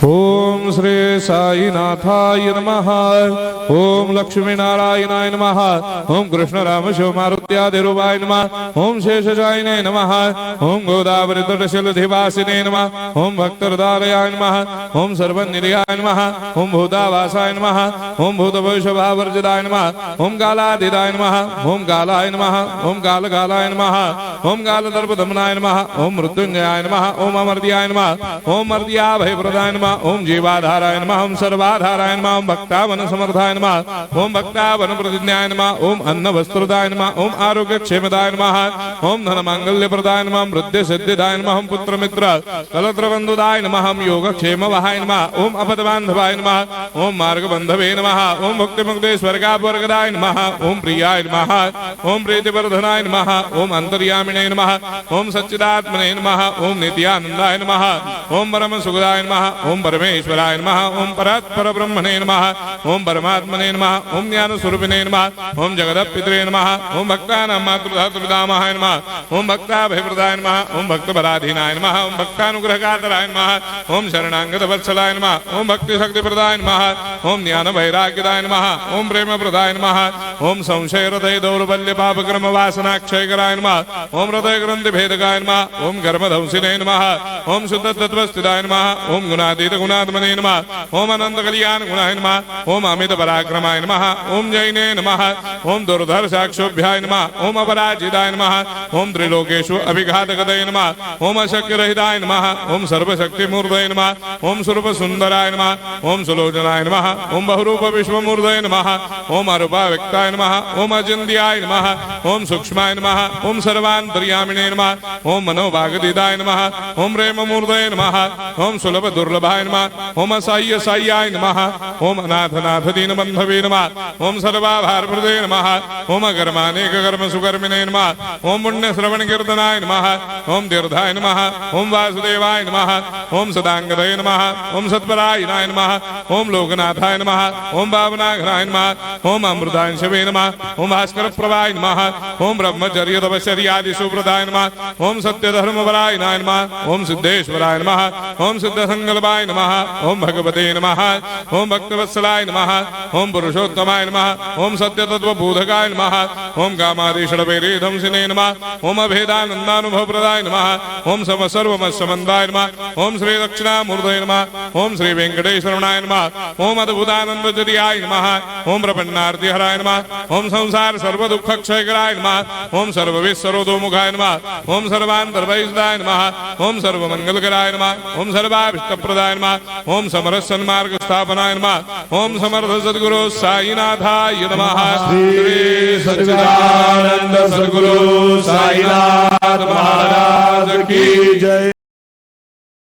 ओम श्री साईनाथाय नमः। ओम लक्ष्मी नारायणाय नमः। ओम कृष्ण राम शिव मारुत्यादिरूपाय नमः। ओम शेषशायिने नमः। ओम गोदावरी तटशिलधिवासिने नमः। ओम भक्तहृदयाय नमः। ओम सर्वनिलयाय नमः। ओम भूतावासाय नमः। ओम भूतभविष्यभावर्जिताय नमः। ओम कालातीताय नमः। ओम कालाय नमः। ओम कालकालाय नमः। ओम कालदर्पदमनाय नमः। ओम मृत्युंजयाय नमः। ओम अमर्त्याय नमः। ओम मर्त्याभयप्रदाय नमः। ओम जीवाधाराय नमः। ओम सर्वाधाराय नमः। ओम भक्तावन समर्थाय नमः। ओम भक्तावन प्रतिज्ञाय नमः। ओम अन्न वस्त्रदाय नमः। ओम आरोग्य क्षेमदाय नमः। ओम धन मांगल्य प्रदाय नमः। वृद्धि सिद्धिदाय नमः। ओम पुत्र मित्र कलत्र बंधुदाय नमः। ओम योग क्षेम वहाय नमः। ओम अपद बांधवाय नमः। ओम मार्ग बंधवे नमः। ओम भक्ति मुक्ति स्वर्गापवर्गदाय नमः। ओम प्रियाय नमः। ओम प्रीतिवर्धनाय नमः। ओम अंतर्यामिने नमः। ओम सच्चिदात्मने नमः। ओम नित्यानंदाय नमः। ओम परम सुखदाय नमः। ओम परमेश्वराय नमः। ओम परात्पर ब्रह्मणे नमः। ओम परमात्मने नमः। ओम ज्ञान स्वरूपिणे नमः। ओम जगदपितरे नमः। ओम भक्तानां मातृधातृपितामहाय नमः। ओम भक्ताभयप्रदाय नमः। ओम भक्तपराधीनाय नमः। ओम भक्तानुग्रहकातराय नमः। ओम शरणागत वत्सलाय नमः। ओम भक्ति शक्तिप्रदाय नमः। ओम ज्ञान वैराग्यदाय नमः। ओम प्रेम प्रदाय नमः। ओम संशय हृदय दौर्बल्य पाप कर्म वासना क्षयकराय नमः। ओम हृदय ग्रंथि भेदकाय नमः। ओम कर्मधंसिने नमः। ओम शुद्ध तत्वस्थिताय नमः। ओम गुणातीत गुणात्मने नमः। ओम अनंत कल्याण गुणाय नमः। ओम अमित पराक्रमाय नमः। ओम जैने नमः। ओम दुर्धर्षाक्षोभ्याय नमः। ओम अपराजिताय नमः। ओम त्रिलोकेषु अभिघातगतये नमः। ओम अशक्य रहिताय नमः। ओम सर्वशक्तिमूर्तये नमः। ओम स्वरूप सुंदराय नमः। ओम सुलोचनाय नमः। ओम बहुरूप विश्वमूर्तये नमः। ओम अरूपाव्यक्ताय नमः। ओम अचिन्त्याय नमः। ओम सूक्ष्माय नमः। ओम सर्वान्तर्यामिने नमः। ओम मनोभागतीताय नमः। ओम प्रेममूर्तये नमः। ओम सुलभ दुर्लभाय नमः। ओम साह्य साह्याय नमः। ओम अनाथनाथ दीनबन्धवे नमः। ओम सर्वाभारप्रदे नमः। ओम अकर्मानेक कर्म सुकर्मिणे नमः। ओम पुण्य श्रवण कीर्तनाय नमः। ओम तीर्थाय नमः। ओम वासुदेवाय नमः। ओम सदांगदये नमः। ओम सत्परायणाय नमः। ओम लोकनाथाय नमः। ओम भावनाघनाय नमः। ओम अमृतांशवे नमः। ओम भास्कर प्रभाय नमः। ओम ब्रह्मचर्य तपश्चर्यादि सुप्रदाय नमः। ओम सत्यधर्मपरायणाय नमः। ओम सिद्धेश्वराय नमः। ओम सिद्ध संकल्पाय नमः। ओम भगवते नमः। ओम भक्तवत्सलाय नमः। ओम पुरुषोत्तमाय नमः। ओम सत्यतत्त्वबोधकाय नमः। ओम कामादिषडवैरेधंसिने नमः। ओम अभेदानन्दानुभवप्रदाय नमः। ओम सर्वमस्समन्दाय नमः। ओम श्री दक्षिणामूर्तये नमः। ओम श्री वेंकटेश्वरनाय नमः। ओम अद्भुतानन्दजर्याय नमः। ओम प्रपन्नार्तिहराय नमः। ओम संसार सर्वदुःखक्षयकराय नमः। ओम सर्वविश्वरोधोमुखाय नमः। ओम सर्वान्तर्बहिष्ठाय नमः। ओम सर्वमङ्गलकराय नमः। ओम सर्वाभीष्टप्रदाय नमः। ओम समरस सन्मार्ग स्थापनाय नमः। ओम समर्थ सद्गुरु साईनाथाय नमः। श्री सच्चिदानंद सद्गुरु साईनाथ महाराज की जय।